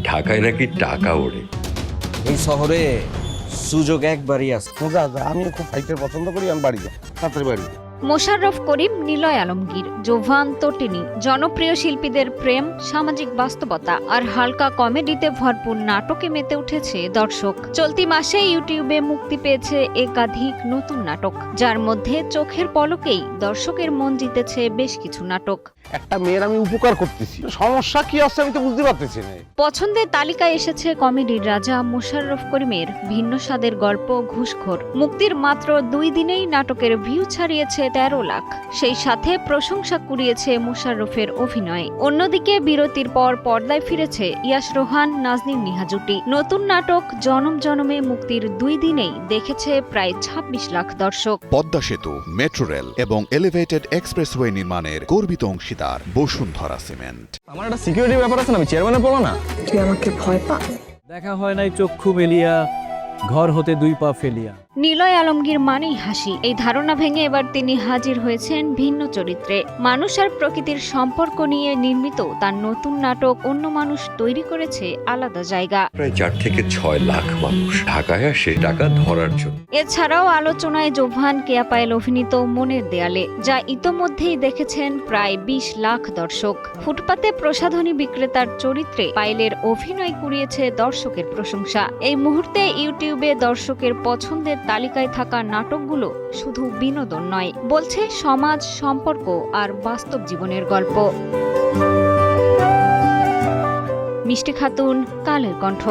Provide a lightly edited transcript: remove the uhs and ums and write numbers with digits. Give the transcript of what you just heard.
ঢাকায় নাকি টাকা ওড়ে। এই শহরে সুযোগ একবারই আছে। আমি খুব ফাইটার পছন্দ করি, আমি বাড়ি যাই, তাড়াতাড়ি বাড়ি যাই। মোশাররফ করিম, নিলয় আলমগীর, জোভান তটিনী, জনপ্রিয় শিল্পীদের প্রেম, সামাজিক বাস্তবতা আর হালকা কমেডিতে ভরপুর নাটকে মেতে উঠেছে দর্শক। চলতি মাসে ইউটিউবে মুক্তি পেয়েছে একাধিক নতুন নাটক, যার মধ্যে চোখের পলকেই দর্শকের মন জিতেছে বেশ কিছু নাটক। একটা মেয়ের আমি উপকার করতেছি, সমস্যা কি আছে আমি তো বুঝতে পারতেছি না। পছন্দের তালিকায় এসেছে কমেডির রাজা মোশাররফ করিমের ভিন্ন স্বাদের গল্প ঘুষখোর। মুক্তির মাত্র 2 দিনেই নাটকের ভিউ ছাড়িয়েছে 13 লাখ। সেই সাথে প্রশংসা কুড়িয়েছে মোশাররফের অভিনয়। অন্যদিকে বিরতির পর পর্দায় ফিরেছে ইয়াশ রোহান নাজনীন নিহা জুটি। নতুন নাটক জনম জনমে মুক্তির 2 দিনেই দেখেছে প্রায় 26 লাখ দর্শক। পদ্মা সেতু, মেট্রো রেল এবং এলিভেটেড এক্সপ্রেসওয়ে নির্মাণের গর্বিত অংশীদার বসুন্ধরা সিমেন্ট। আমার একটা সিকিউরিটি ব্যাপার আছে না, আমি চেয়ারম্যানে পড়ো না। তুই আমাকে ভয় পা? দেখা হয় নাই চক্ষু মেলিয়া, ঘর হতে 2 পা ফেলিয়া। নিলয় আলমগীর মানেই হাসি, এই ধারণা ভেঙে এবার তিনি হাজির হয়েছেন ভিন্ন চরিত্রে। মানুষ আর প্রকৃতির সম্পর্ক নিয়ে নির্মিত তার নতুন নাটক অন্য মানুষ তৈরি করেছে আলাদা জায়গা। প্রায় 4 থেকে 6 লাখ মানুষ ঢাকায় আসে টাকা ধরার জন্য। এছাড়াও আলোচনায় জোভান কেয়া পায়েল অভিনীত মনের দেয়ালে, যা ইতোমধ্যেই দেখেছেন প্রায় 20 লাখ দর্শক। ফুটপাতে প্রসাধনী বিক্রেতার চরিত্রে পায়েলের অভিনয় কুড়িয়েছে দর্শকের প্রশংসা। এই মুহূর্তে ইউটিউবে দর্শকের পছন্দের তালিকায় থাকা নাটকগুলো শুধু বিনোদন নয়, বলছে সমাজ, সম্পর্ক আর বাস্তব জীবনের গল্প। মিষ্টি খাতুন, কালের কণ্ঠ।